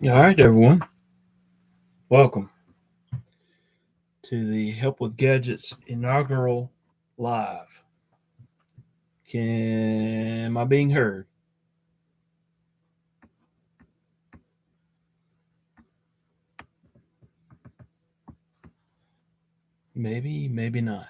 All right, everyone. Welcome to the Help with Gadgets inaugural live. Am I being heard? Maybe, maybe not.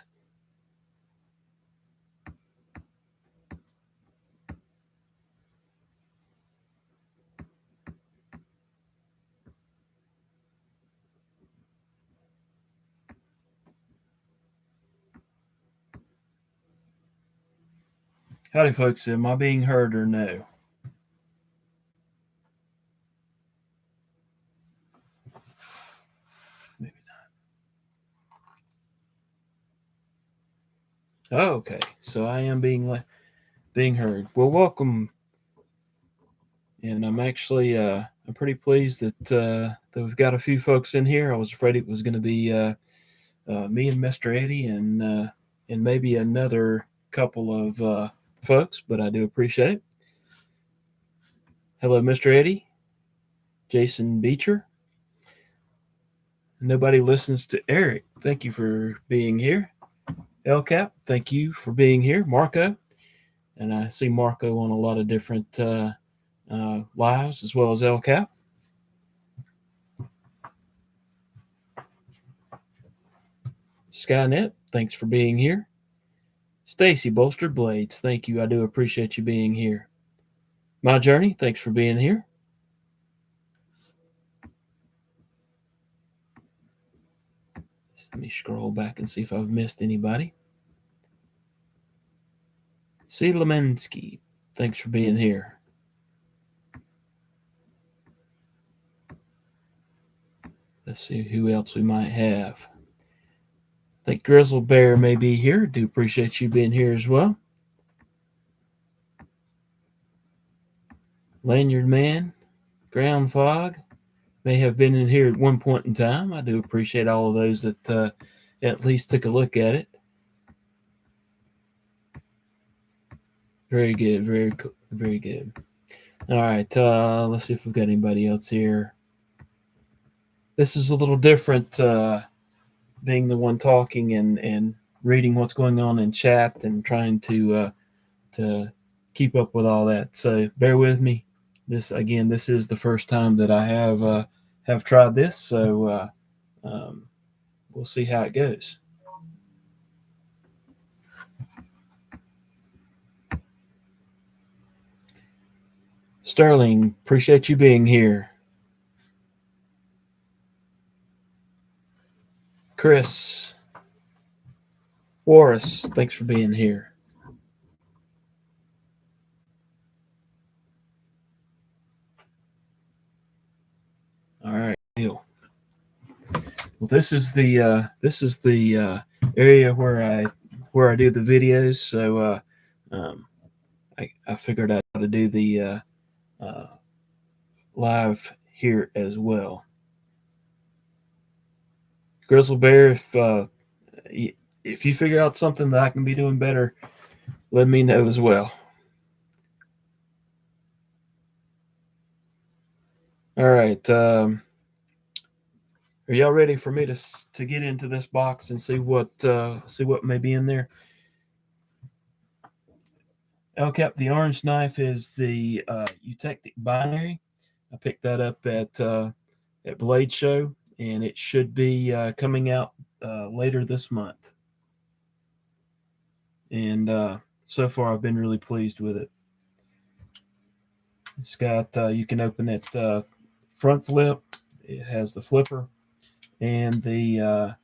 Howdy, folks. Am I being heard or no? Maybe not. Oh, okay. So I am being heard. Well, welcome. And I'm actually I'm pretty pleased that we've got a few folks in here. I was afraid it was going to be me and Mr. Eddy and maybe another couple of folks, but I do appreciate it. Hello, Mr. Eddy, Jason Beecher. Nobody listens to Eric. Thank you for being here. LCAP, thank you for being here. Marco, and I see Marco on a lot of different lives as well as LCAP. Skynet, thanks for being here. Stacy Bolstered Blades, thank you. I do appreciate you being here. My Journey, thanks for being here. Let me scroll back and see if I've missed anybody. C. Lemensky, thanks for being here. Let's see who else we might have. I think Grizzle Bear may be here. Do appreciate you being here as well. Lanyard Man, Ground Fog may have been in here at one point in time. I do appreciate all of those that at least took a look at it. Very good, very cool, very good. All right, let's see if we've got anybody else here. This is a little different, being the one talking and reading what's going on in chat and trying to keep up with all that. So bear with me. This is the first time that I have tried this, so we'll see how it goes. Sterling, appreciate you being here. Chris, Warris, thanks for being here. All right, deal. Well, this is the area where I do the videos. So I figured out how to do the uh, live here as well. Grizzle Bear, if you figure out something that I can be doing better, let me know as well. All right. Are y'all ready for me to get into this box and see what may be in there? LCAP, the orange knife is the Eutectic binary. I picked that up at Blade Show, and it should be coming out later this month. And so far, I've been really pleased with it. It's got you can open it front flip. It has the flipper and the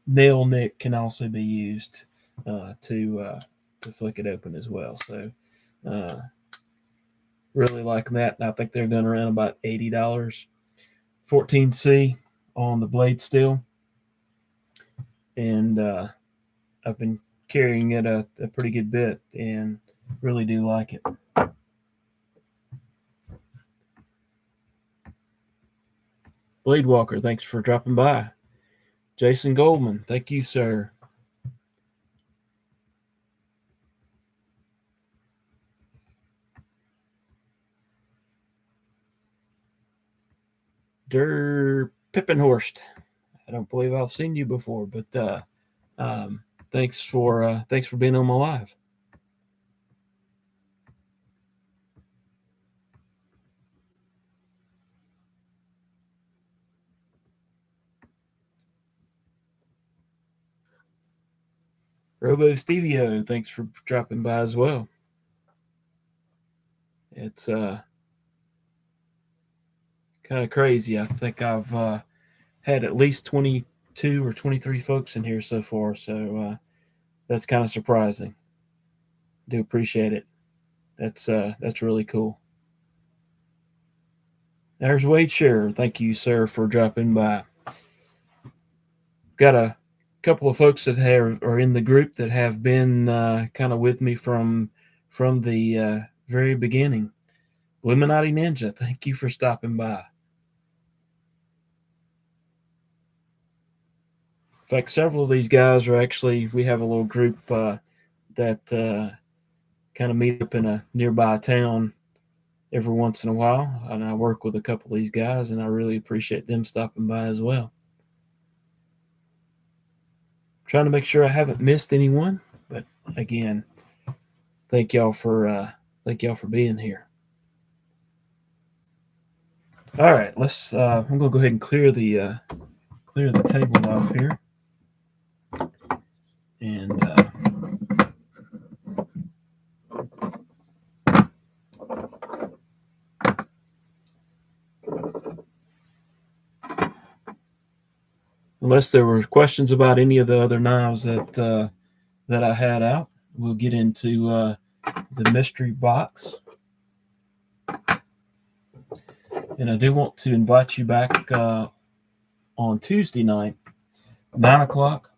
nail nick can also be used to flick it open as well. So really liking that. And I think they're going around about $80. 14C on the blade steel, and I've been carrying it a pretty good bit and really do like it. Blade Walker, thanks for dropping by. Jason Goldman, thank you, sir. Mr. Pippenhorst. I don't believe I've seen you before, but thanks for being on my live. Robo Stevio, thanks for dropping by as well. It's kind of crazy. I think I've had at least 22 or 23 folks in here so far, so that's kind of surprising. Do appreciate it. That's really cool. There's Wade Shearer. Thank you, sir, for dropping by. Got a couple of folks that are in the group that have been kind of with me from the very beginning. Illuminati Ninja, thank you for stopping by. In fact, several of these guys are actually, we have a little group that kind of meet up in a nearby town every once in a while. And I work with a couple of these guys, and I really appreciate them stopping by as well. Trying to make sure I haven't missed anyone, but again, thank y'all for being here. All right, let's. I'm gonna go ahead and clear the table off here, and unless there were questions about any of the other knives that I had out, we'll get into the mystery box. And I do want to invite you back on Tuesday night, 9 o'clock.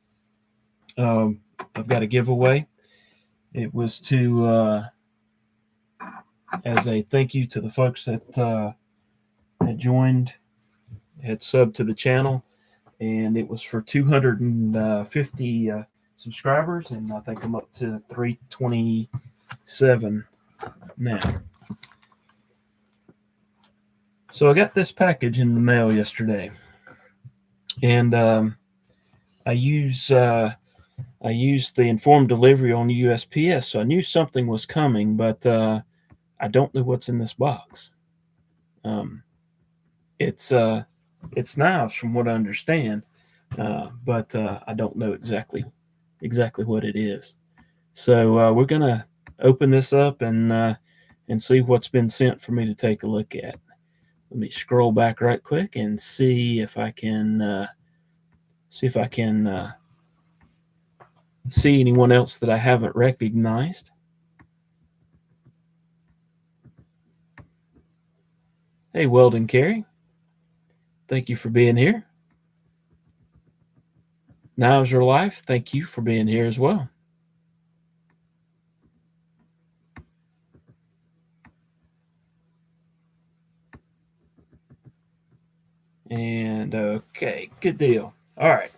I've got a giveaway. It was as a thank you to the folks that had joined, had subbed to the channel, and it was for 250 subscribers, and I think I'm up to 327 now. So I got this package in the mail yesterday, and I used the informed delivery on USPS, so I knew something was coming, but I don't know what's in this box. It's knives from what I understand, but I don't know exactly what it is. So we're gonna open this up and see what's been sent for me to take a look at. Let me scroll back right quick and see if I can see anyone else that I haven't recognized. Hey, Weldon Carey. Thank you for being here. Now's Your Life. Thank you for being here as well. And okay, good deal. All right,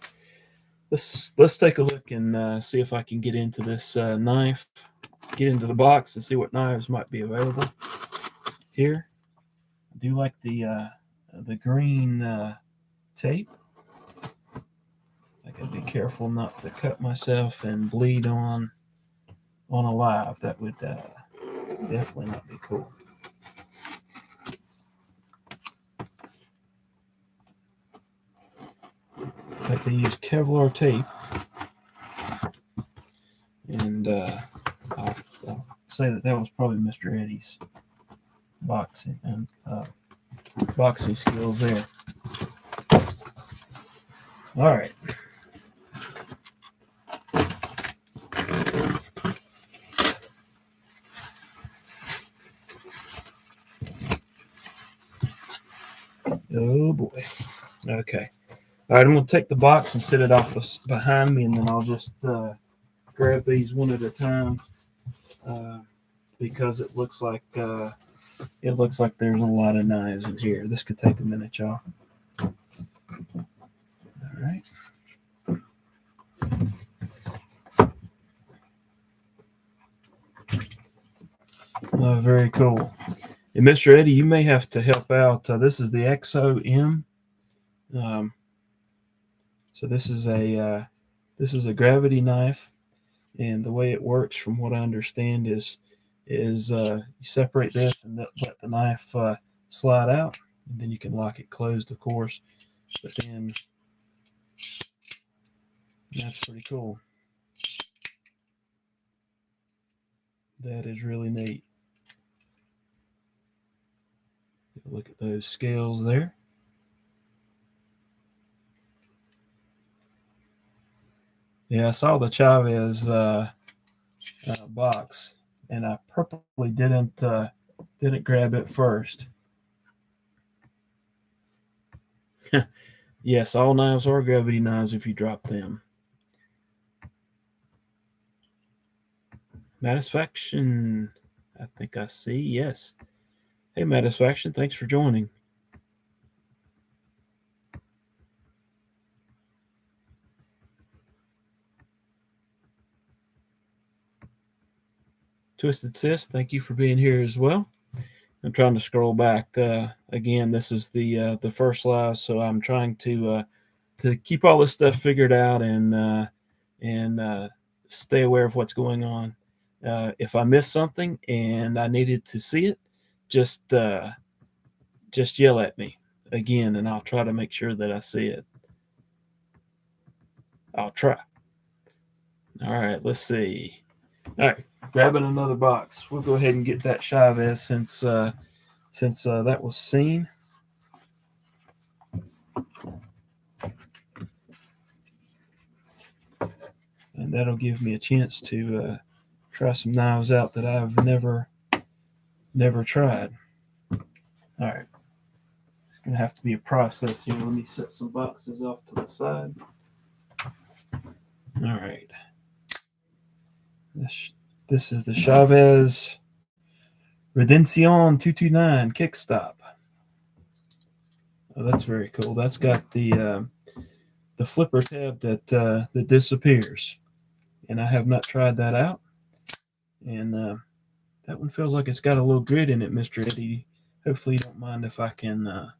let's take a look and see if I can get into this knife, get into the box and see what knives might be available here. I do like the green tape. I gotta be careful not to cut myself and bleed on a live. That would definitely not be cool. In fact, they use Kevlar tape, and I'll say that was probably Mr. Eddy's boxing and boxing skills there. All right. Oh boy. Okay. All right, I'm going to take the box and set it off behind me, and then I'll just grab these one at a time because it looks like there's a lot of knives in here. This could take a minute, y'all. All right. Very cool. And Mr. Eddy, you may have to help out. This is the XOM Um, so this is a gravity knife, and the way it works, from what I understand, is you separate this and let the knife slide out, and then you can lock it closed, of course. But then that's pretty cool. That is really neat. Look at those scales there. Yeah, I saw the Chavez box, and I purposely didn't grab it first. Yes, all knives are gravity knives if you drop them. Satisfaction, I think I see. Yes. Hey, Satisfaction, thanks for joining. Twisted Sis, thank you for being here as well. I'm trying to scroll back. Again, this is the first live, so I'm trying to keep all this stuff figured out and stay aware of what's going on. If I miss something and I needed to see it, just just yell at me again, and I'll try to make sure that I see it. I'll try. All right, let's see. All right, grabbing another box. We'll go ahead and get that Chavez since that was seen. And that'll give me a chance to try some knives out that I've never tried. All right, it's gonna have to be a process here. Let me set some boxes off to the side. All right, this is the Chavez Redención 229 kickstop. Oh, that's very cool. That's got the flipper tab that disappears, and I have not tried that out. And that one feels like it's got a little grit in it, Mr. Eddy. Hopefully, you don't mind if I can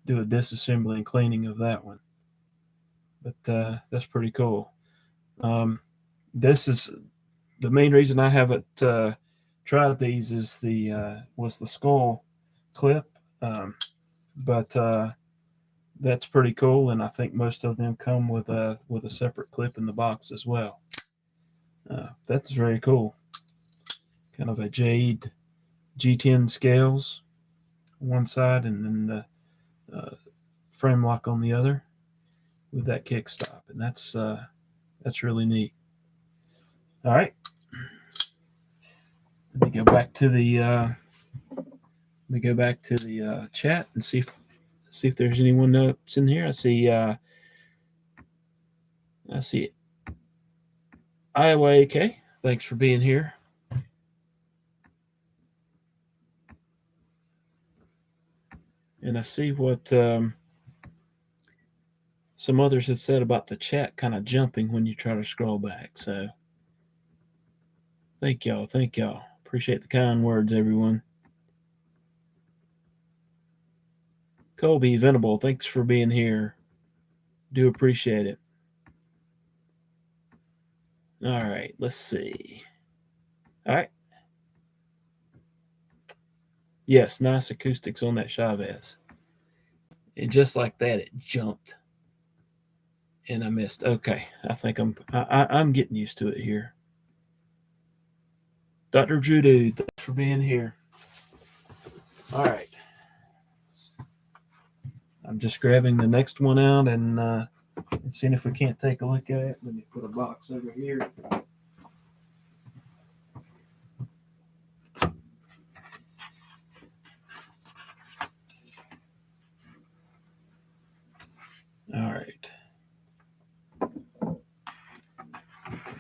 do a disassembly and cleaning of that one. But that's pretty cool. This is the main reason I haven't tried these is was the skull clip, but that's pretty cool, and I think most of them come with a separate clip in the box as well. That's very cool. Kind of a jade G10 scales on one side, and then the frame lock on the other with that kickstop, and that's really neat. All right, let me go back to the chat and see if there's anyone else in here. I see Iowa AK. Thanks for being here. And I see what some others had said about the chat kind of jumping when you try to scroll back. So thank y'all. Appreciate the kind words, everyone. Colby Venable, thanks for being here. Do appreciate it. All right, let's see. All right. Yes, nice acoustics on that Chavez. And just like that, it jumped. And I missed. Okay, I think I'm getting used to it here. Dr. Judo, thanks for being here. All right. I'm just grabbing the next one out and seeing if we can't take a look at it. Let me put a box over here. All right.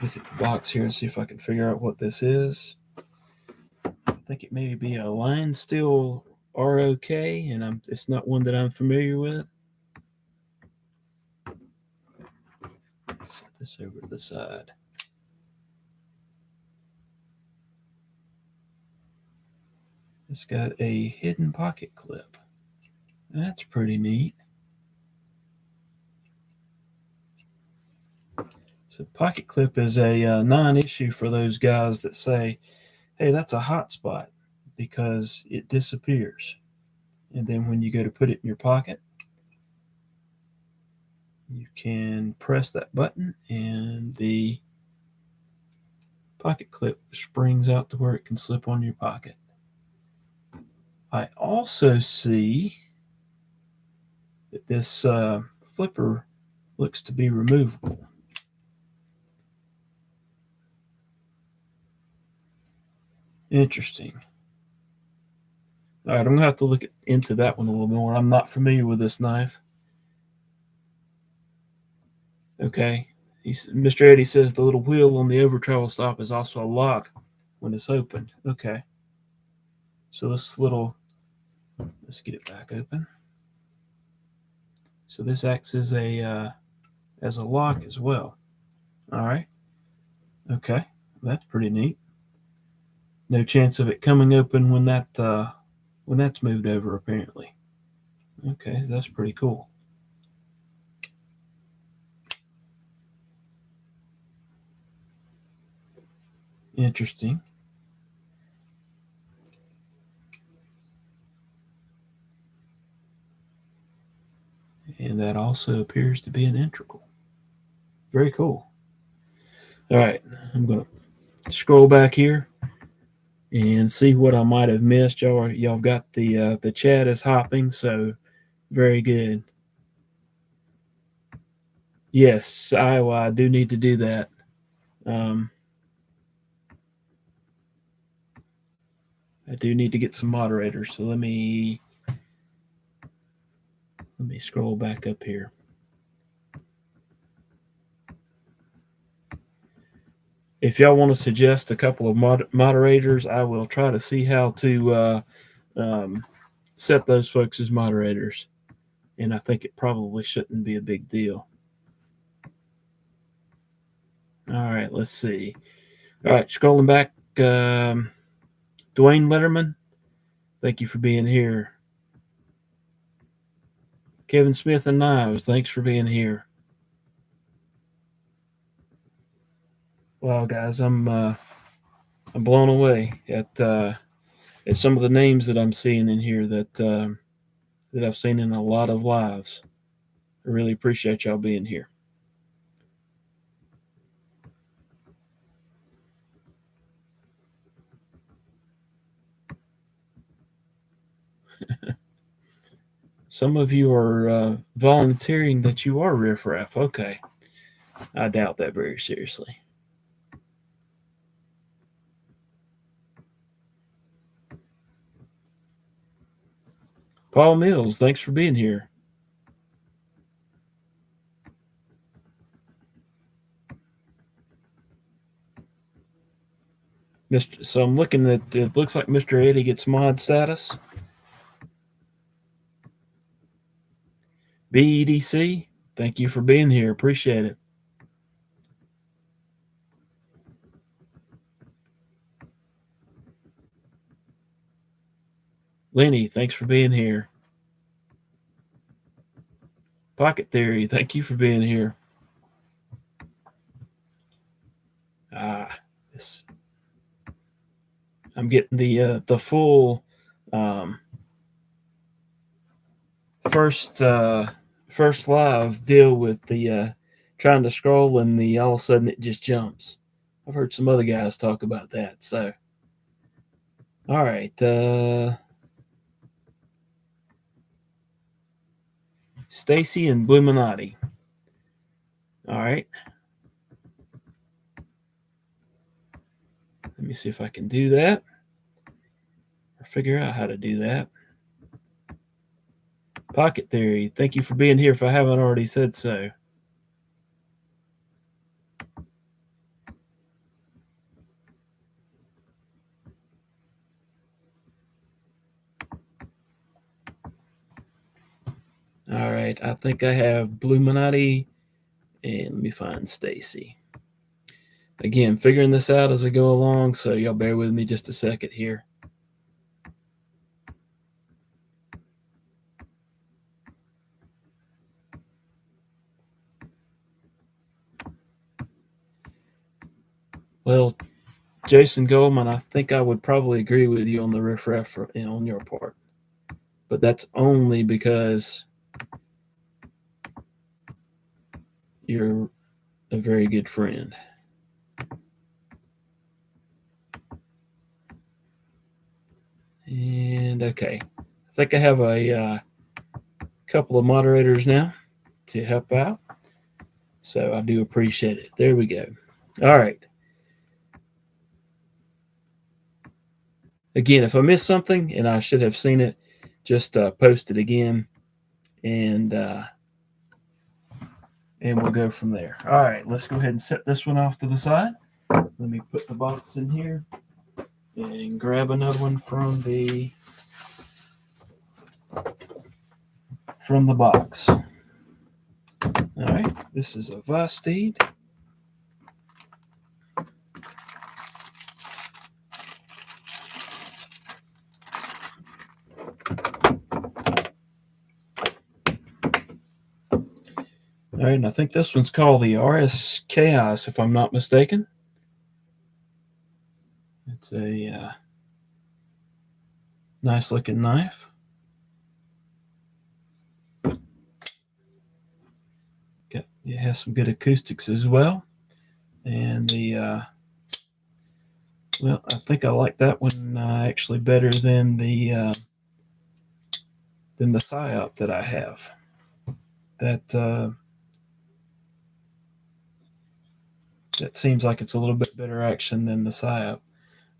Look at the box here and see if I can figure out what this is. I think it may be a line steel ROK, and it's not one that I'm familiar with. Set this over to the side. It's got a hidden pocket clip. That's pretty neat. So pocket clip is a non-issue for those guys that say, hey, that's a hot spot, because it disappears. And then when you go to put it in your pocket, you can press that button and the pocket clip springs out to where it can slip on your pocket. I also see that this flipper looks to be removable. Interesting. All right, I'm going to have to look into that one a little more. I'm not familiar with this knife. Okay. Mr. Eddy says the little wheel on the over travel stop is also a lock when it's opened. Okay. So let's get it back open. So this acts as a lock as well. All right. Okay. That's pretty neat. No chance of it coming open when that's moved over, apparently. Okay, that's pretty cool. Interesting. And that also appears to be an integral. Very cool. All right, I'm going to scroll back here and see what I might have missed. Y'all got the chat is hopping, so very good. Yes, I do need to do that. I do need to get some moderators. So let me scroll back up here. If y'all want to suggest a couple of moderators, I will try to see how to set those folks as moderators. And I think it probably shouldn't be a big deal. All right, let's see. All right, scrolling back. Dwayne Letterman, thank you for being here. Kevin Smith and Knives, thanks for being here. Wow, guys, I'm blown away at some of the names that I'm seeing in here that I've seen in a lot of lives. I really appreciate y'all being here. Some of you are volunteering that you are riffraff. Okay. I doubt that very seriously. Paul Mills, thanks for being here. So I'm looking at, it looks like Mr. Eddy gets mod status. BEDC, thank you for being here. Appreciate it. Lenny, thanks for being here. Pocket Theory, thank you for being here. I'm getting the full first live deal with the trying to scroll and the all of a sudden it just jumps. I've heard some other guys talk about that. So, all right. Stacy and Bluminati. All right. Let me see if I can do that or figure out how to do that. Pocket Theory, thank you for being here if I haven't already said so. All right, I think I have Bluminati, and let me find Stacy. Again, figuring this out as I go along, so y'all bear with me just a second here. Well, Jason Goldman, I think I would probably agree with you on the riff-raff on your part, but that's only because you're a very good friend. And okay, I think I have a couple of moderators now to help out, so I do appreciate it. There we go. All right. Again, if I missed something and I should have seen it, just post it again, and we'll go from there. All right, let's go ahead and set this one off to the side. Let me put the box in here and grab another one from the box. All right, this is a Vosteed. All right, and I think this one's called the RS Chaos, if I'm not mistaken. It's a nice looking knife. It has some good acoustics as well. And well, I think I like that one actually better than the PSYOP that I have. That seems like it's a little bit better action than the PSYOP.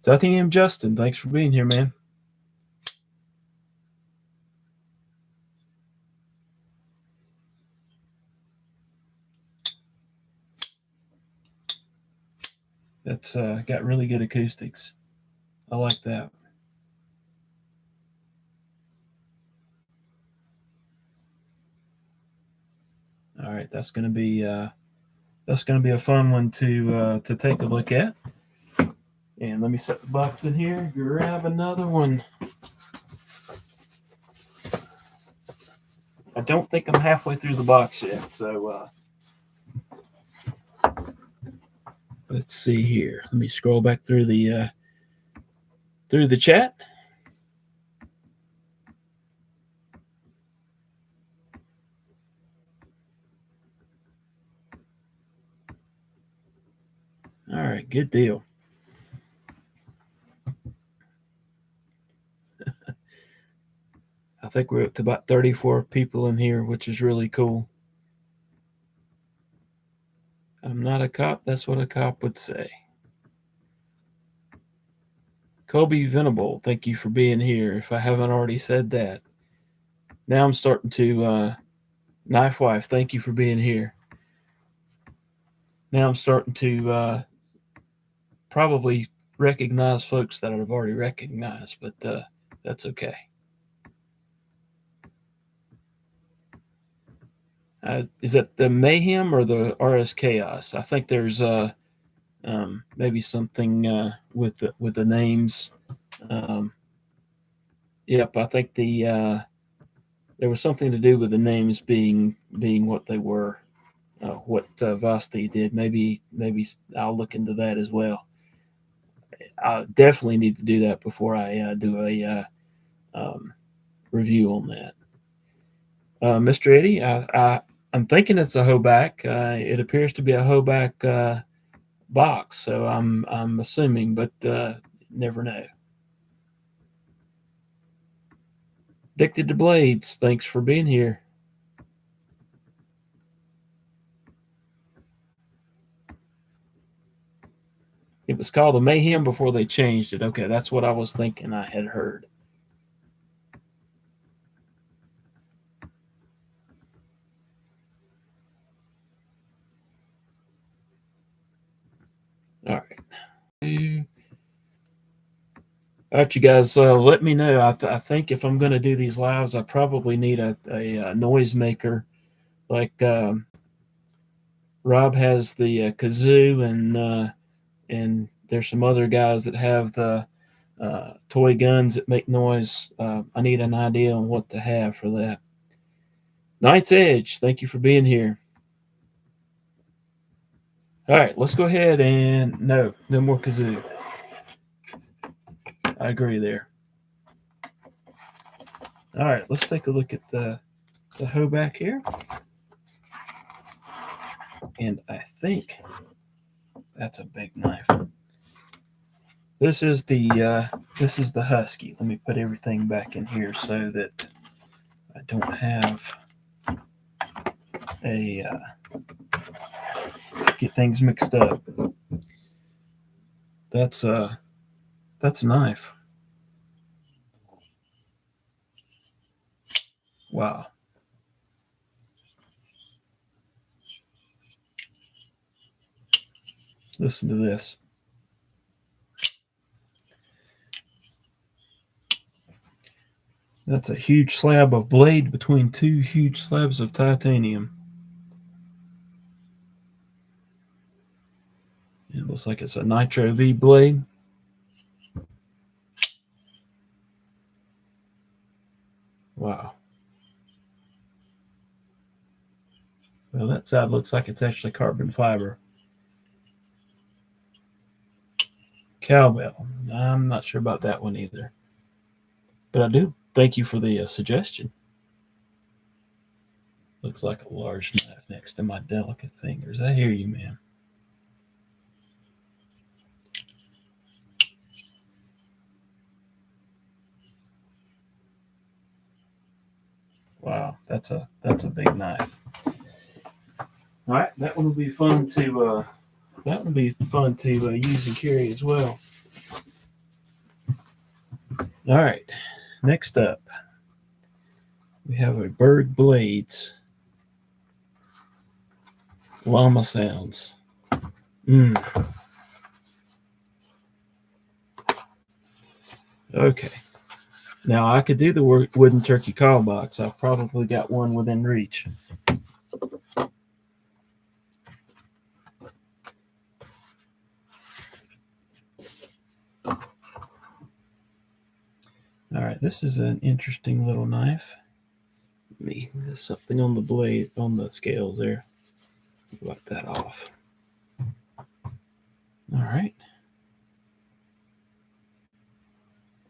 Duckingham Justin, thanks for being here, man. That's got really good acoustics. I like that. All right, that's going to be a fun one to take a look at. And let me set the box in here. Grab another one. I don't think I'm halfway through the box yet, so let's see here. Let me scroll back through the chat. All right, good deal. I think we're up to about 34 people in here, which is really cool. I'm not a cop. That's what a cop would say. Kobe Venable, thank you for being here. If I haven't already said that. Now I'm starting to Knife Wife, thank you for being here. Now I'm starting to probably recognize folks that I've already recognized, but that's okay. Is that the Mayhem or the RS Chaos? I think there's maybe something with the names. Yep, I think there was something to do with the names being what they were. What Vasti did. Maybe I'll look into that as well. I definitely need to do that before I do a review on that. Mr. Eddy, I'm thinking it's a Hoback. It appears to be a Hoback box, so I'm assuming, but never know. Addicted to Blades, thanks for being here. It was called the Mayhem before they changed it. Okay, that's what I was thinking I had heard. All right. All right, you guys, let me know. I think if I'm going to do these lives, I probably need a noisemaker. Like Rob has the kazoo, and there's some other guys that have the toy guns that make noise. I need an idea on what to have for that. Night's Edge, thank you for being here. All right, let's go ahead and no more kazoo. I agree there. All right, let's take a look at the hoe back here, and I think that's a big knife. This is the husky. Let me put everything back in here so that I don't have a get things mixed up. That's a knife. Wow. Listen to this. That's a huge slab of blade between two huge slabs of titanium. It looks like it's a Nitro V blade. Wow. Well, that side looks like it's actually carbon fiber. Cowbell. I'm not sure about that one either. But I do thank you for the suggestion. Looks like a large knife next to my delicate fingers. I hear you, man. Wow, that's a big knife. All right, that one will be fun to use and carry as well. All right, next up, we have a Berg Blades Llama Sounds. Okay. Now I could do the wooden turkey call box. I've probably got one within reach. All right, this is an interesting little knife. There's something on the blade, on the scales there. Wipe that off. All right.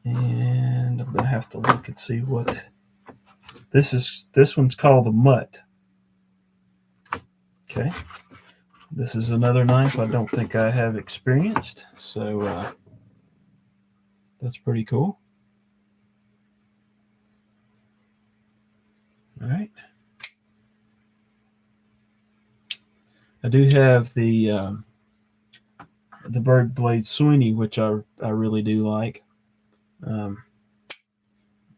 And I'm gonna have to look and see what this is. This one's called the Mutt. Okay. This is another knife I don't think I have experienced, so that's pretty cool. All right. I do have the Berg Blade Sweeney, which I really do like.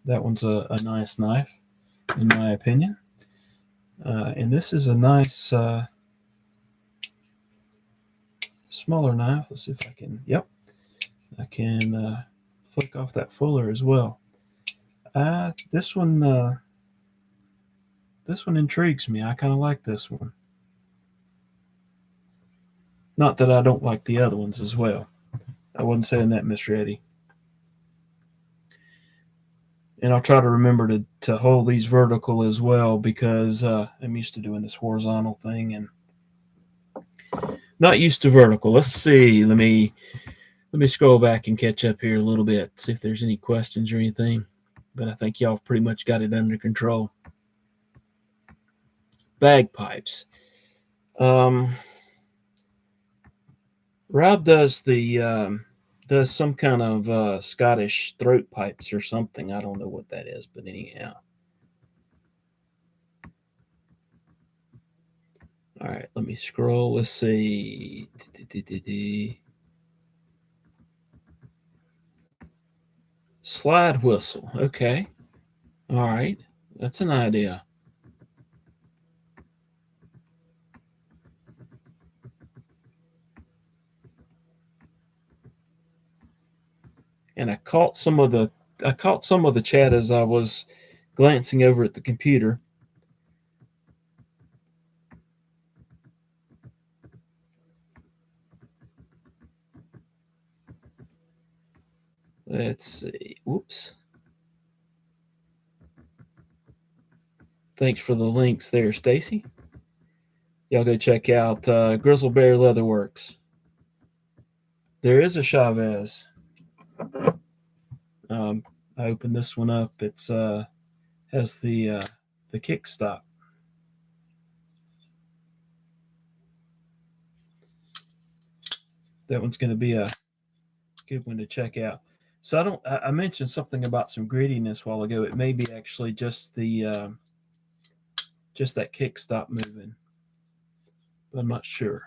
That one's a nice knife, in my opinion. And this is a nice smaller knife. Let's see if I can. Yep, I can flick off that fuller as well. This one intrigues me. I kind of like this one. Not that I don't like the other ones as well. I wasn't saying that, Mr. Eddy. And I'll try to remember to hold these vertical as well because I'm used to doing this horizontal thing and not used to vertical. Let's see. Let me scroll back and catch up here a little bit, see if there's any questions or anything. But I think y'all have pretty much got it under control. Bagpipes. Rob does does some kind of Scottish throat pipes or something. I don't know what that is, but anyhow. All right, let me scroll. Let's see. Slide whistle. Okay. All right. That's an idea. And I caught some of the chat as I was glancing over at the computer. Let's see. Whoops. Thanks for the links there, Stacy. Y'all go check out Grizzle Bear Leatherworks. There is a Chavez. Um, I opened this one up. It's has the kickstop. That one's going to be a good one to check out. So I mentioned something about some grittiness a while ago. It may be actually just just that kickstop moving, but I'm not sure.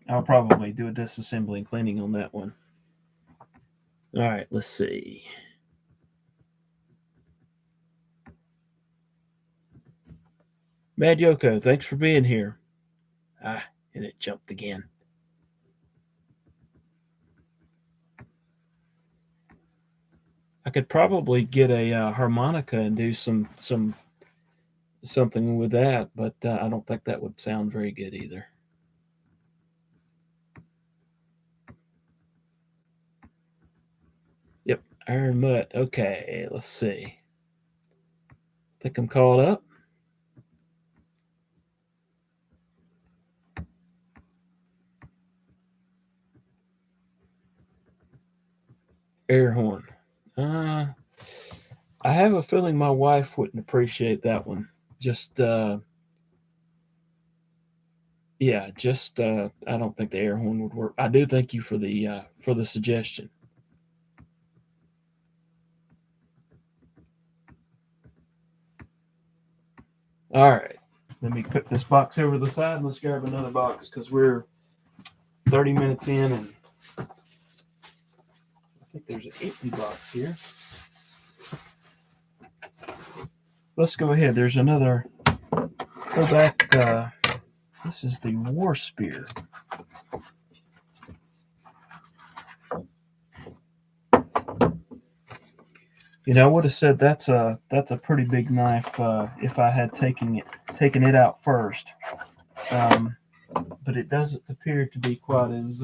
I'll probably do a disassembly and cleaning on that one. All right, let's see. Mad Yoko, thanks for being here. Ah, and it jumped again. I could probably get a harmonica and do something with that, but I don't think that would sound very good either. Yep, Iron Mutt. Okay, let's see. I think I'm caught up. Air horn. Uh, I have a feeling my wife wouldn't appreciate that one. Just yeah, just I don't think the air horn would work. I do thank you for the suggestion. All right, let me put this box over the side and let's grab another box because we're 30 minutes in and I think there's an empty box here. Let's go ahead. There's another. Go back. This is the War Spear. You know, I would have said that's a pretty big knife if I had taken it out first. Um, but it doesn't appear to be quite as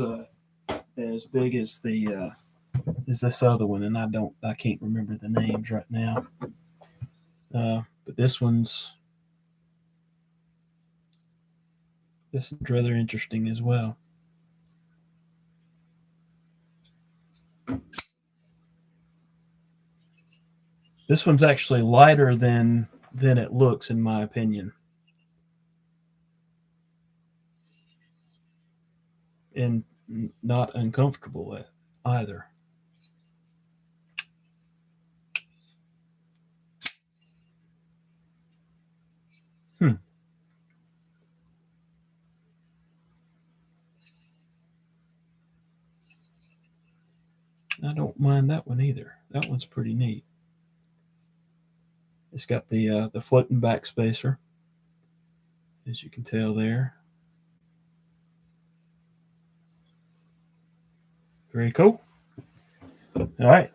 big as this other one, and I can't remember the names right now. But this one's rather interesting as well. This one's actually lighter than it looks, in my opinion, and not uncomfortable either. Hmm. I don't mind that one either. That one's pretty neat. It's got the floating back spacer, as you can tell there. Very cool. All right.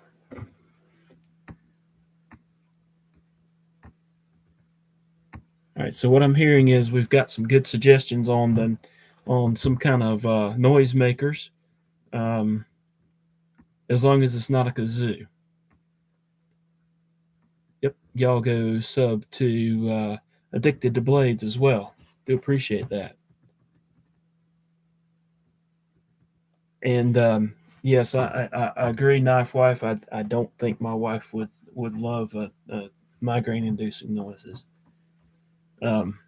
All right. So what I'm hearing is we've got some good suggestions on some kind of noise makers, um, as long as it's not a kazoo. Yep. Y'all go sub to Addicted to Blades as well. Do appreciate that. And yes, I agree. Knife wife. I don't think my wife would love migraine inducing noises. Um,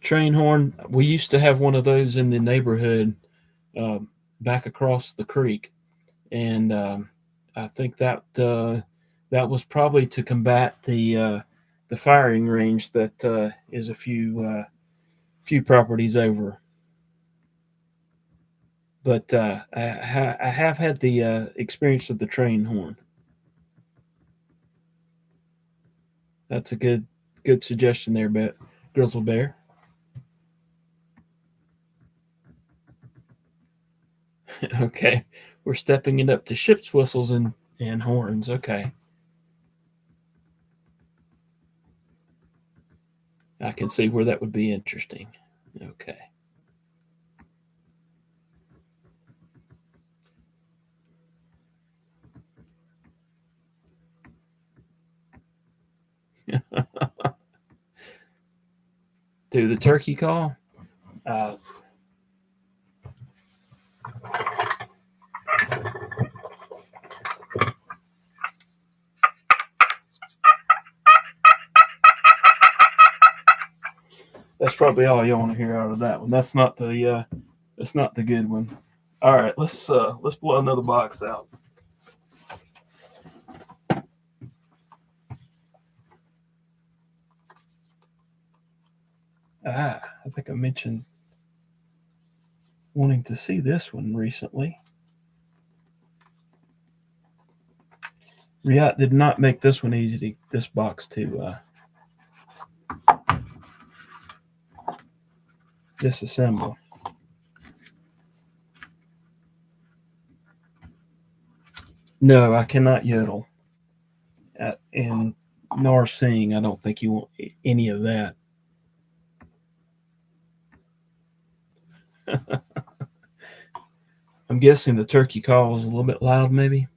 Train horn. We used to have one of those in the neighborhood um, back across the creek, and I think that was probably to combat the firing range that is a few properties over. But I have had the experience of the train horn. That's a good suggestion there, Grizzle Bear. Okay, we're stepping it up to ship's whistles and horns. Okay, I can see where that would be interesting. Okay. Do the turkey call. That's probably all you want to hear out of that one. That's not the good one. All right, let's blow another box out. I think I mentioned wanting to see this one recently. Riot did not make this one easy this box to disassemble. No, I cannot yodel. And nor sing. I don't think you want any of that. I'm guessing the turkey call was a little bit loud, maybe.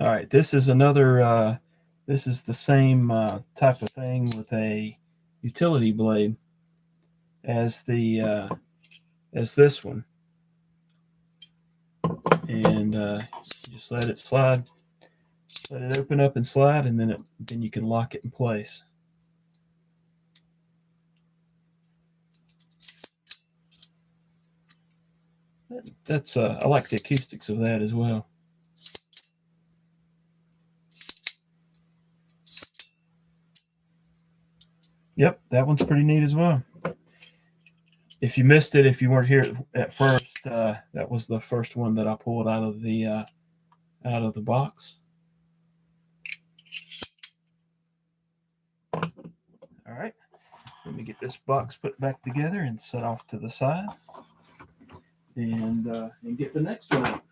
All right, this is another. This is the same type of thing with a utility blade as this one, and just let it slide, let it open up and slide, and then you can lock it in place. That's I like the acoustics of that as well. Yep, that one's pretty neat as well. If you missed it, if you weren't here at first, that was the first one that I pulled out of the box. All right, let me get this box put back together and set off to the side, and get the next one out.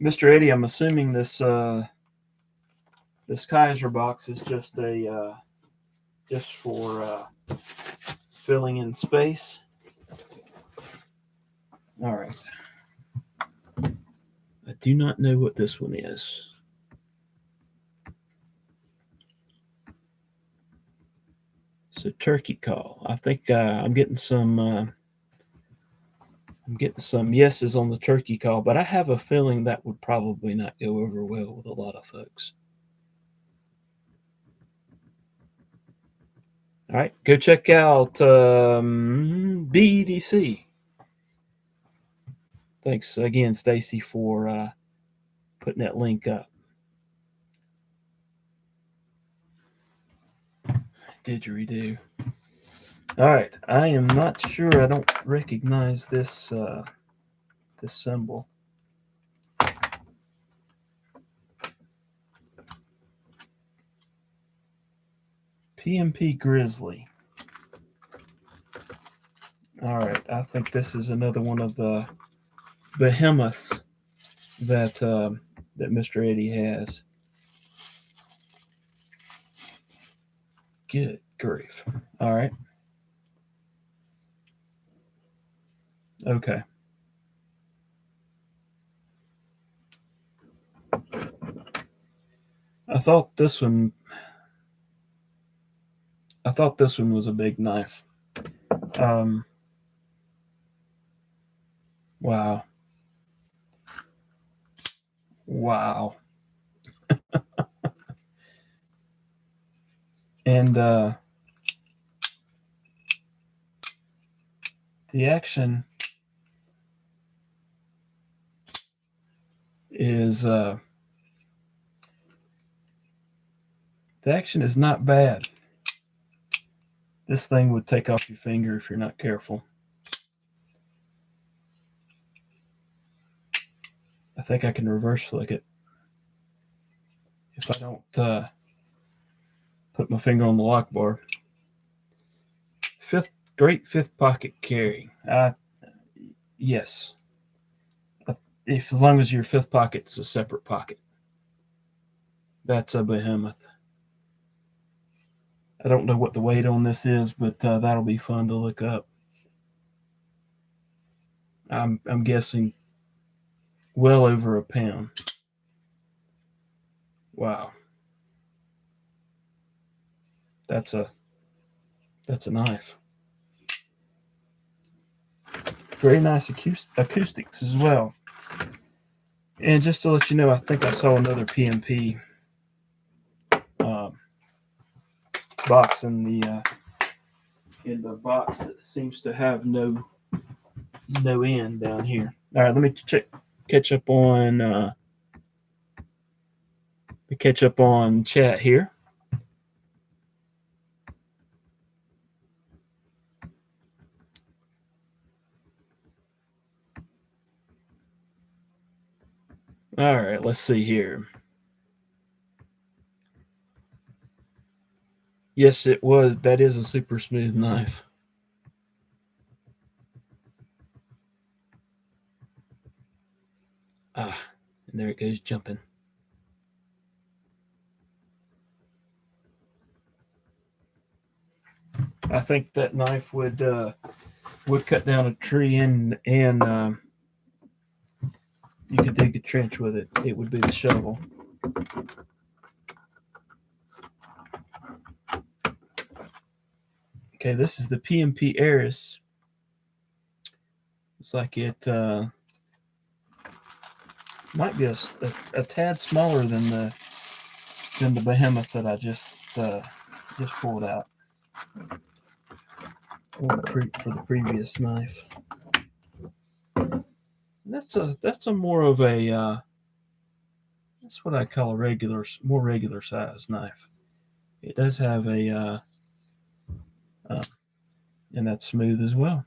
Mr. Eddy, I'm assuming this Kaiser box is just for filling in space. All right. I do not know what this one is. So turkey call. I think I'm getting some yeses on the turkey call, but I have a feeling that would probably not go over well with a lot of folks. All right, go check out BDC. Thanks again, Stacy, for putting that link up. Didgeridoo. All right, I am not sure. I don't recognize this this symbol. PMP Grizzly. All right, I think this is another one of the behemoths that Mr. Eddy has. Good grief. All right. Okay. I thought this one was a big knife. Wow. Wow. And the action is not bad. This thing would take off your finger if you're not careful. I think I can reverse flick it if I don't put my finger on the lock bar. Great fifth pocket carry. Yes. As long as your fifth pocket's a separate pocket. That's a behemoth. I don't know what the weight on this is, but that'll be fun to look up. I'm guessing well over a pound. Wow, that's a knife. Very nice acoustics as well. And just to let you know, I think I saw another PMP um, box in the box that seems to have no end down here. All right, let me catch up on chat here. All right, let's see here. Yes, it was. That is a super smooth knife. Ah, and there it goes jumping. I think that knife would cut down a tree and you could dig a trench with it. It would be the shovel. Okay, this is the PMP Eris. It's like it might be a tad smaller than the behemoth that I just pulled out for the previous knife. That's a more of a that's what I call a more regular size knife. It does have a and that's smooth as well.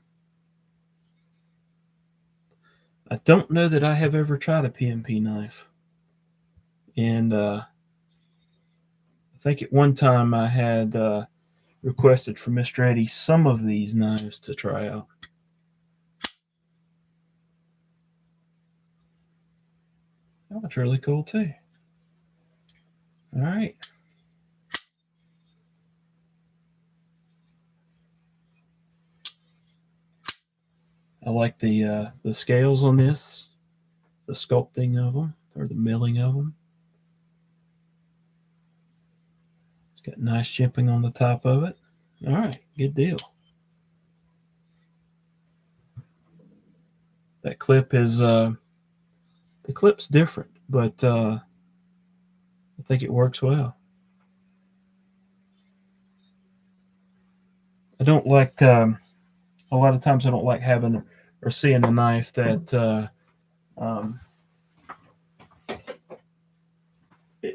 I don't know that I have ever tried a PMP knife, and I think at one time I had requested from Mr. Eddy some of these knives to try out. Oh, that's really cool too. All right. I like the scales on this, the sculpting of them or the milling of them. It's got nice chipping on the top of it. All right, good deal. That clip is the clip's different, but I think it works well. I don't like a lot of times I don't like having or seeing a knife that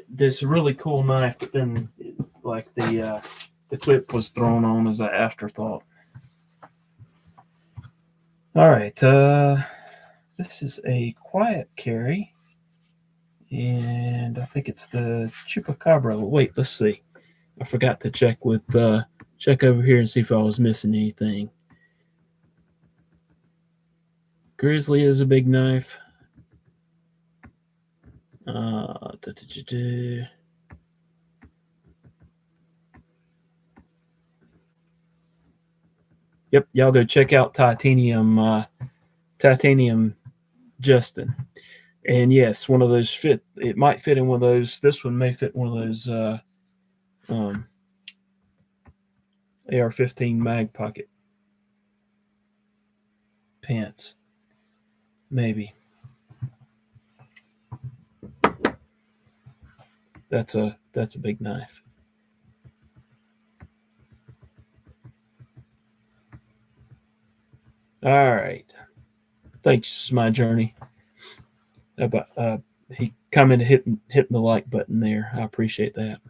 this really cool knife, but then like the clip was thrown on as an afterthought. All right, this is a quiet carry, and I think it's the Chupacabra. Wait, let's see. I forgot to check check over here and see if I was missing anything. Grizzly is a big knife. Yep, y'all go check out Titanium Justin. And yes, one of those fit. It might fit in one of those. This one may fit one of those AR-15 mag pocket pants. Maybe. That's a big knife. All right. Thanks, my journey. He commented hitting the like button there. I appreciate that.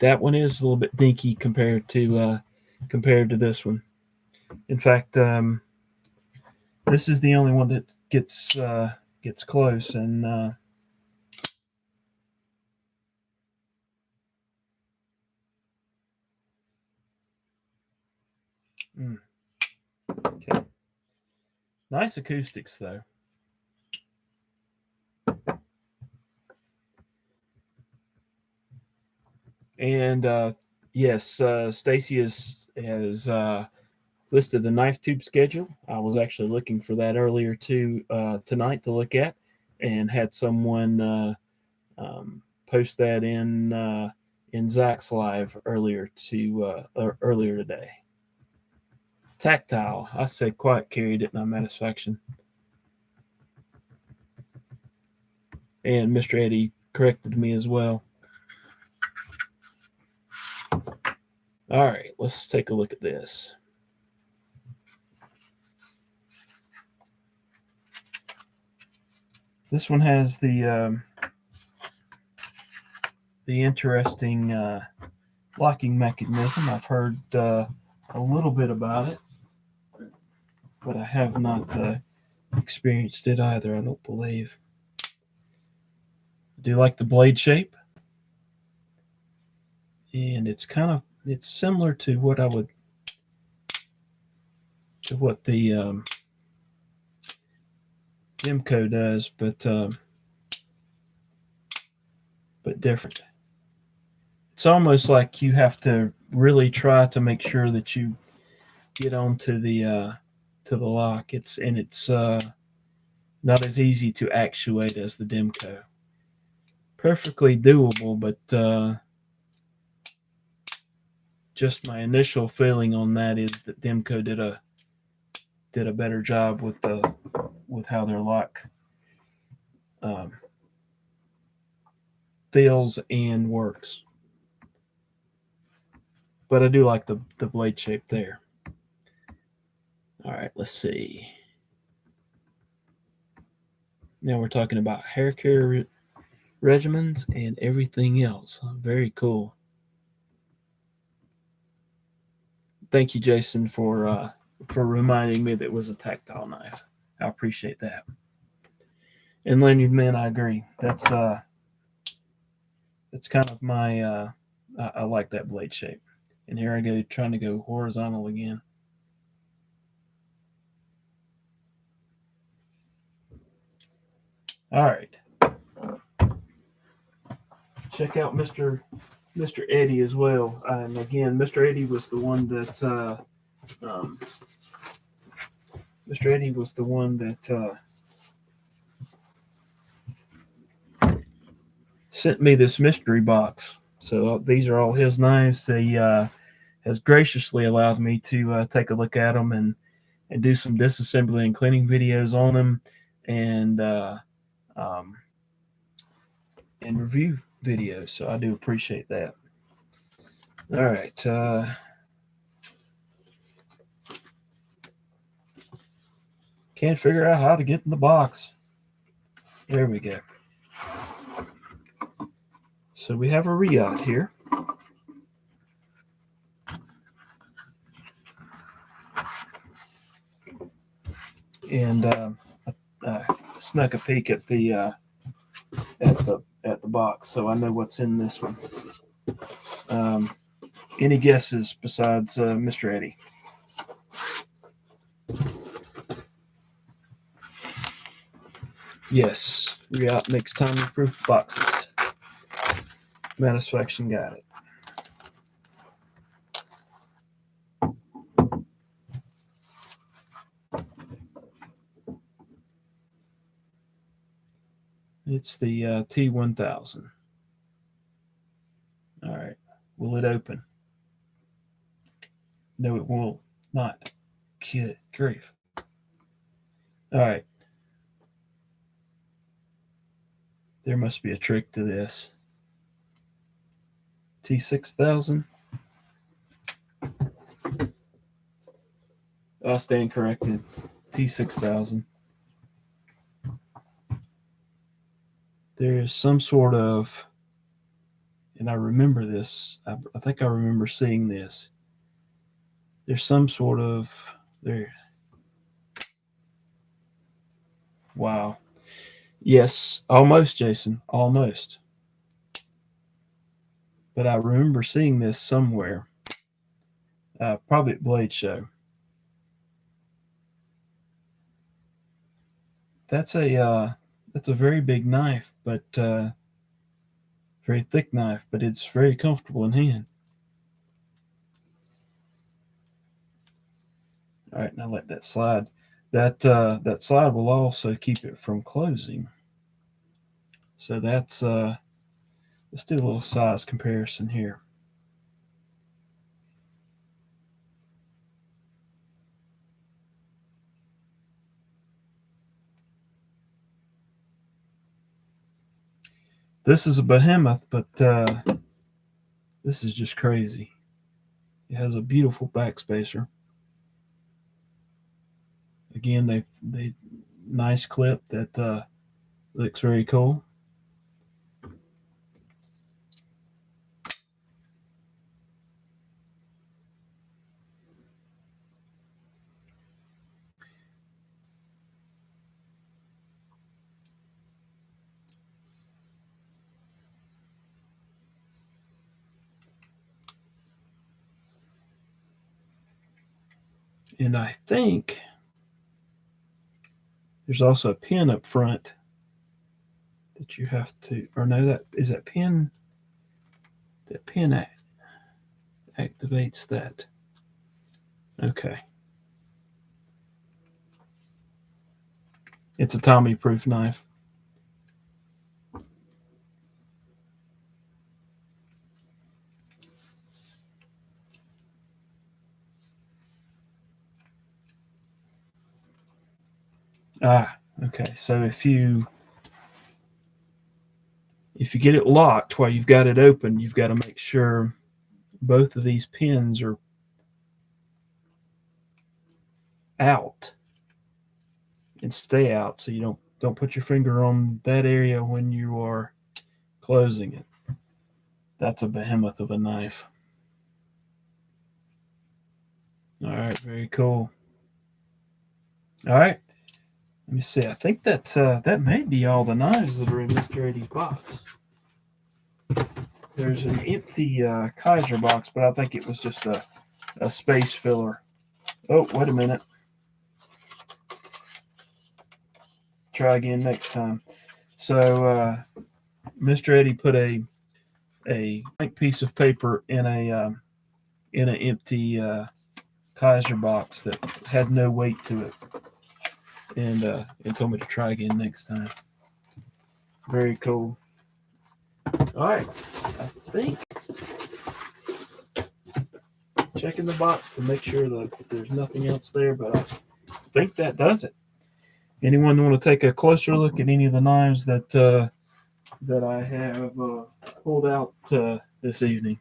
That one is a little bit dinky compared to this one. In fact, this is the only one that gets close, and okay. Nice acoustics though. And yes, Stacy has listed the knife tube schedule. I was actually looking for that earlier tonight to look at, and had someone post that in Zach's live earlier today. Tactile. I said quiet carry, didn't I, Satisfaction? And Mr. Eddy corrected me as well. All right, let's take a look at this. This one has the interesting locking mechanism. I've heard a little bit about it, but I have not experienced it either, I don't believe. I do like the blade shape, and it's similar to what the Demco does, but different. It's almost like you have to really try to make sure that you get onto the lock. It's not as easy to actuate as the Demco. Perfectly doable, but just my initial feeling on that is that Demco did a better job with how their lock feels and works. But I do like the blade shape there. All right, let's see. Now we're talking about hair care regimens and everything else. Very cool. Thank you, Jason, for reminding me that it was a tactile knife. I appreciate that. And Lanyard Man, I agree. That's kind of my I like that blade shape. And here I go trying to go horizontal again. All right. Check out Mr. Eddy as well. And again, Mr. Eddy was the one that sent me this mystery box. So these are all his knives. He has graciously allowed me to take a look at them and do some disassembly and cleaning videos on them, and review videos. So I do appreciate that. All right. Can't figure out how to get in the box. There we go. So we have a Riot here. And I snuck a peek at the box, so I know what's in this one. Any guesses besides Mr. Eddy? Yes, Riot makes time-proof boxes. Satisfaction got it. It's the T1000. All right. Will it open? No, it will not. Good grief. All right. There must be a trick to this. T6000. I stand corrected. T6000. There is some sort of, and I remember this. I think I remember seeing this. There's some sort of there. Wow. Yes, almost, Jason. Almost. But I remember seeing this somewhere. Probably at Blade Show. That's a very big knife, but very thick knife, but it's very comfortable in hand. All right, now let that slide. That slide will also keep it from closing. So that's let's do a little size comparison here. This is a behemoth, but this is just crazy. It has a beautiful backspacer. Again, they nice clip that looks very cool. And I think there's also a pin up front that you have to, or no, that is that pin. That pin activates that. Okay. It's a Tommy proof knife. Okay. So if you get it locked while you've got it open, you've got to make sure both of these pins are out and stay out, so you don't put your finger on that area when you are closing it. That's a behemoth of a knife. All right, very cool. All right, let me see. I think that may be all the knives that are in Mr. Eddy's box. There's an empty Kaiser box, but I think it was just a space filler. Oh, wait a minute. Try again next time. So Mr. Eddy put a blank piece of paper in an empty Kaiser box that had no weight to it, and told me to try again next time. Very cool. All right, I think checking the box to make sure that there's nothing else there, but I think that does it. Anyone want to take a closer look at any of the knives that I have pulled out this evening?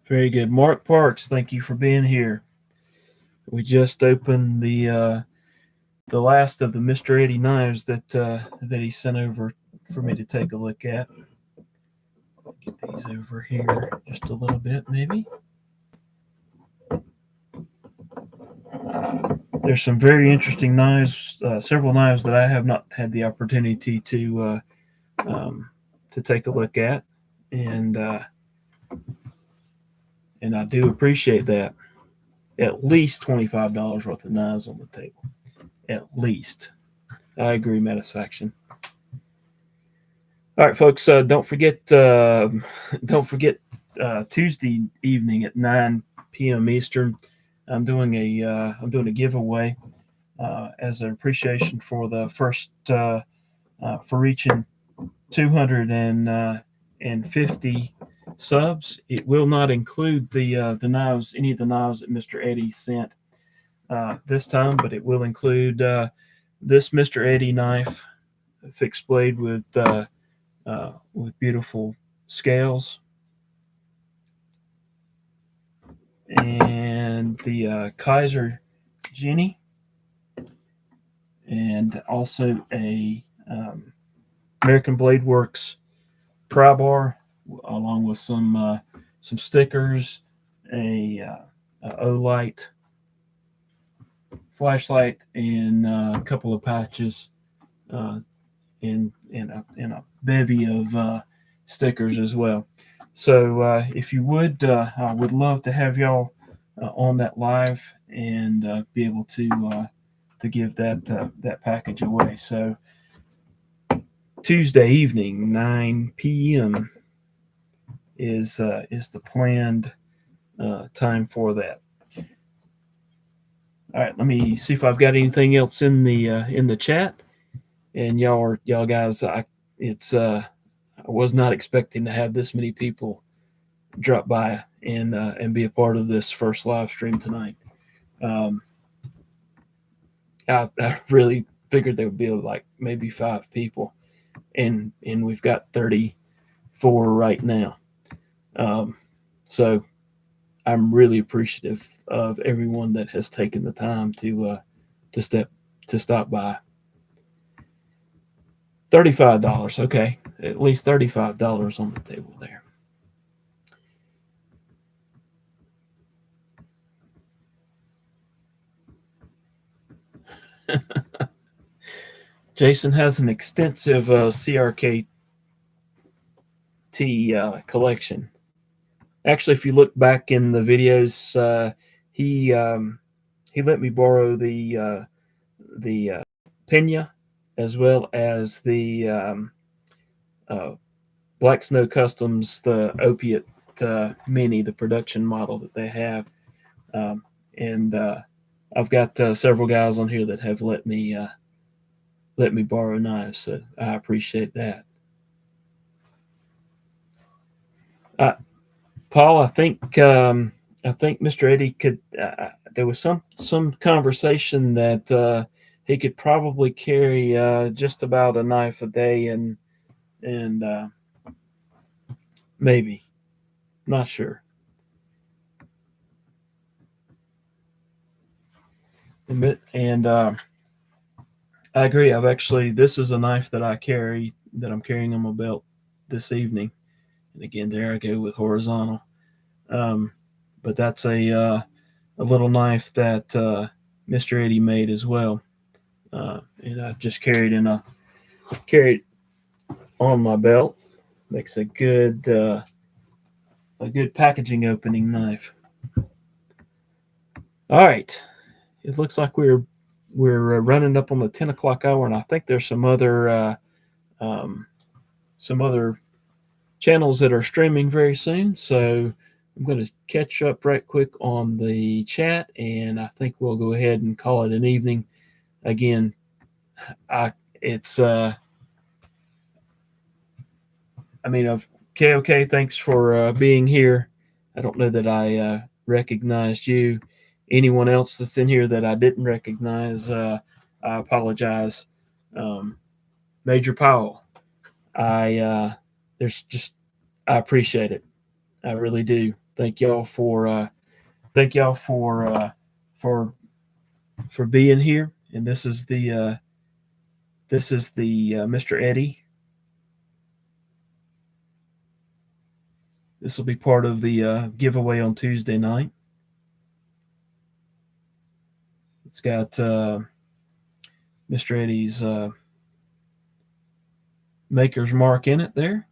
Very good. Mark Parks, thank you for being here. We just opened the last of the Mr. Eddy knives that he sent over for me to take a look at. Get these over here just a little bit, maybe. There's some very interesting knives, several knives that I have not had the opportunity to take a look at, and I do appreciate that. At least $25 worth of knives on the table. At least. I agree, Metafaction. All right, folks. Don't forget Tuesday evening at 9 p.m. Eastern. I'm doing a giveaway as an appreciation for the first for reaching 250 subs. It will not include the knives, any of the knives that Mr. Eddy sent this time, but it will include this Mr. Eddy knife, fixed blade with beautiful scales, and the Kaiser Jenny, and also a American Blade Works pry bar, along with some stickers, a Olight flashlight, and a couple of patches, and a bevy of stickers as well. So if you would, I would love to have y'all on that live and be able to give that package away. So Tuesday evening, 9 p.m. is the planned time for that. All right, let me see if I've got anything else in the chat. And y'all guys, I was not expecting to have this many people drop by and be a part of this first live stream tonight. I really figured there would be like maybe 5 people, and we've got 34 right now. So I'm really appreciative of everyone that has taken the time to stop by. $35, okay, at least $35 on the table there. Jason has an extensive CRKT collection. Actually, if you look back in the videos, he let me borrow the Pena, as well as the Black Snow Customs, the Opiate Mini, the production model that they have. And I've got several guys on here that have let me borrow knives, so I appreciate that. Paul, I think Mr. Eddy could. There was some conversation that he could probably carry just about a knife a day, and maybe, not sure. And I agree. This is a knife that I'm carrying on my belt this evening. And again, there I go with horizontal. But that's a little knife that Mr. Eddy made as well. And I've just carried on my belt. Makes a good packaging opening knife. All right, it looks like we're running up on the 10 o'clock hour, and I think there's some other channels that are streaming very soon. So I'm going to catch up right quick on the chat, and I think we'll go ahead and call it an evening. Again, okay, thanks for being here. I don't know that I recognized you. Anyone else that's in here that I didn't recognize, I apologize. Major Powell, I appreciate it. I really do. Thank y'all for being here. And this is the Mr. Eddy. This will be part of the giveaway on Tuesday night. It's got Mr. Eddy's maker's mark in it there.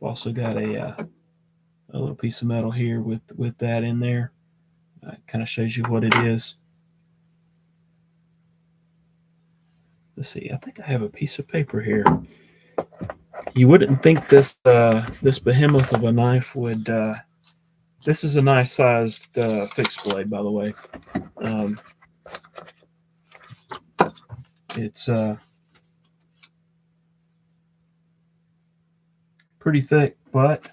Also got a little piece of metal here with that in there. It kind of shows you what it is. Let's see. I think I have a piece of paper here. You wouldn't think this behemoth of a knife would. This is a nice sized fixed blade, by the way. It's pretty thick, but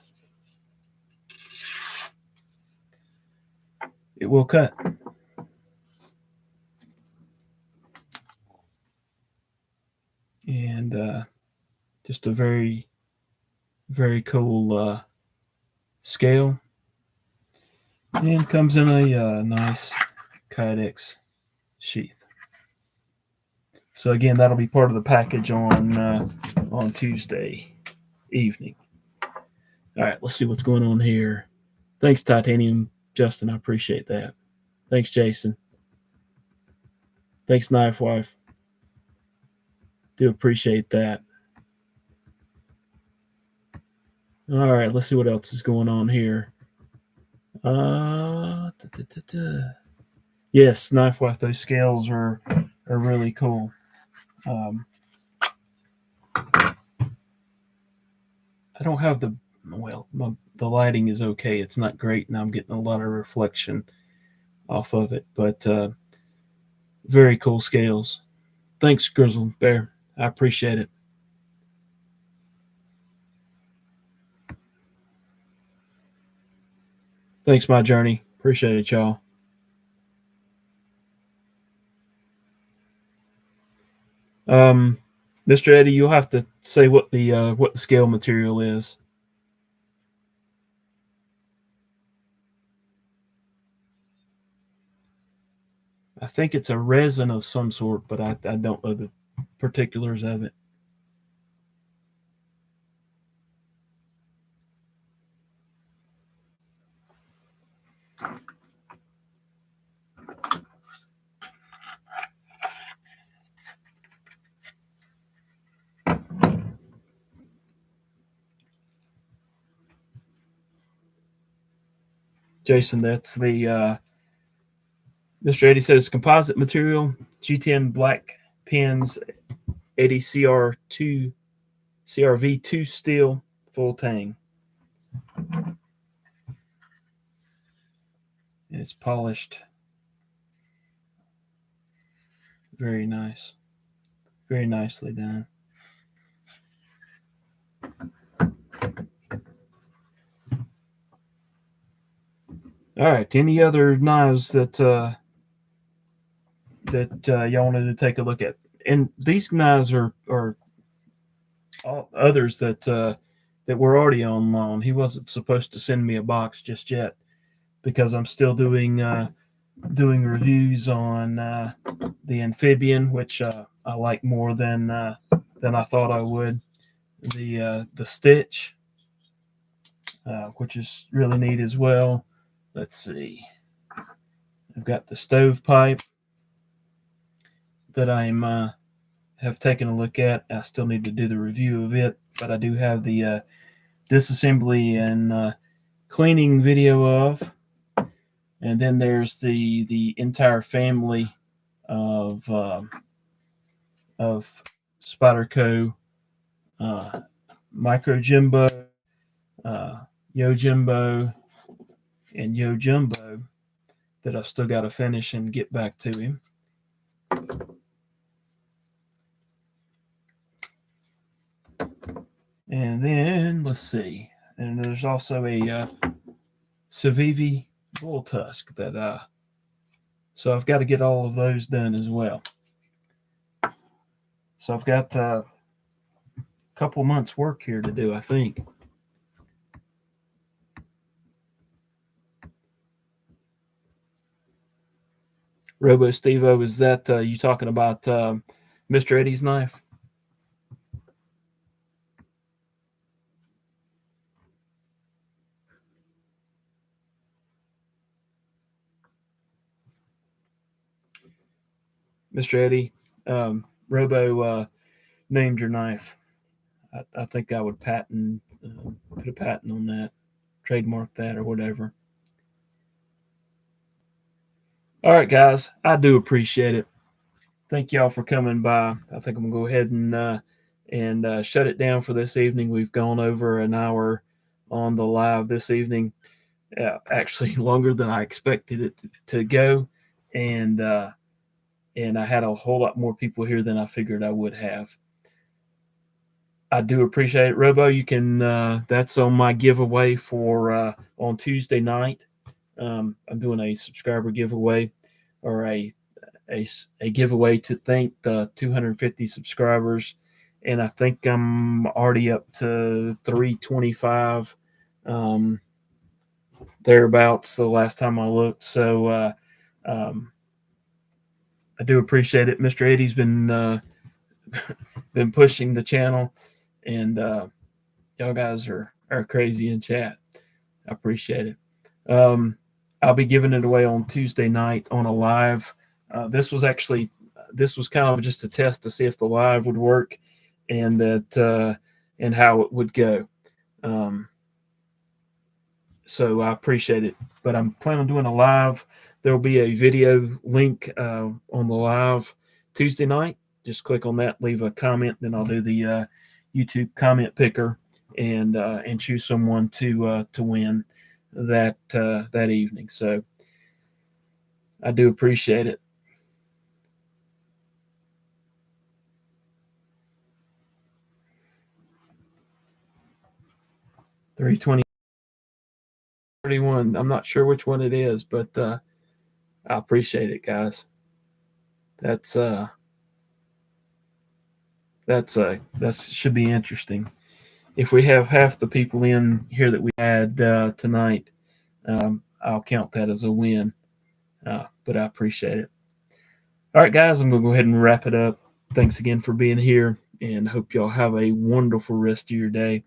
it will cut. And just a very, very cool scale. And comes in a nice Kydex sheath. So again, that'll be part of the package on Tuesday evening. All right, let's see what's going on here. Thanks, Titanium Justin. I appreciate that. Thanks, Jason. Thanks, Knife Wife. Do appreciate that. All right, let's see what else is going on here. Yes, Knife Wife. Those scales are really cool. I don't have the the lighting is okay. It's not great, and I'm getting a lot of reflection off of it. But very cool scales. Thanks, Grizzle Bear. I appreciate it. Thanks, my journey. Appreciate it, y'all. Um, Mr. Eddy, you'll have to say what the scale material is. I think it's a resin of some sort, but I don't know the particulars of it. Jason, that's the Mr. Eddy says composite material, G10 black pins, 80 CR2 CRV2 steel, full tang. And it's polished. Very nice. Very nicely done. All right. Any other knives that y'all wanted to take a look at? And these knives are all others that were already on loan. He wasn't supposed to send me a box just yet because I'm still doing reviews on the amphibian, which I like more than I thought I would. The stitch, which is really neat as well. Let's see. I've got the stovepipe that I'm have taken a look at. I still need to do the review of it, but I do have the disassembly and cleaning video of. And then there's the entire family of Spyderco Micro Jimbo, Yo Jimbo, and Yo Jumbo that I've still got to finish and get back to him. And then let's see. And there's also a Civivi bull tusk that so I've got to get all of those done as well. So I've got a couple months work here to do, I think. Robo Stevo, is that you talking about Mr. Eddy's knife? Mr. Eddy, Robo named your knife. I think I would patent, put a patent on that, trademark that or whatever. All right, guys, I do appreciate it. Thank y'all for coming by. I think I'm gonna go ahead and shut it down for this evening. We've gone over an hour on the live this evening. Actually, longer than I expected it to go, and I had a whole lot more people here than I figured I would have. I do appreciate it, Robo. You can that's on my giveaway for on Tuesday night. I'm doing a subscriber giveaway or a giveaway to thank the 250 subscribers, and I think I'm already up to 325 thereabouts the last time I looked. So I do appreciate it. Mr. Eddy's been been pushing the channel, and y'all guys are crazy in chat. I appreciate it. I'll be giving it away on Tuesday night on a live. This was kind of just a test to see if the live would work and that and how it would go. So I appreciate it. But I'm planning on doing a live. There will be a video link on the live Tuesday night. Just click on that, leave a comment, then I'll do the YouTube comment picker and choose someone to win that evening. So I do appreciate it. 320 31. I'm not sure which one it is, but I appreciate it, guys. That's that should be interesting. If we have half the people in here that we had tonight, I'll count that as a win. But I appreciate it. All right, guys, I'm going to go ahead and wrap it up. Thanks again for being here, and hope y'all have a wonderful rest of your day,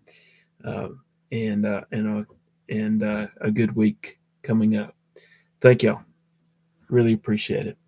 uh, and a good week coming up. Thank y'all. Really appreciate it.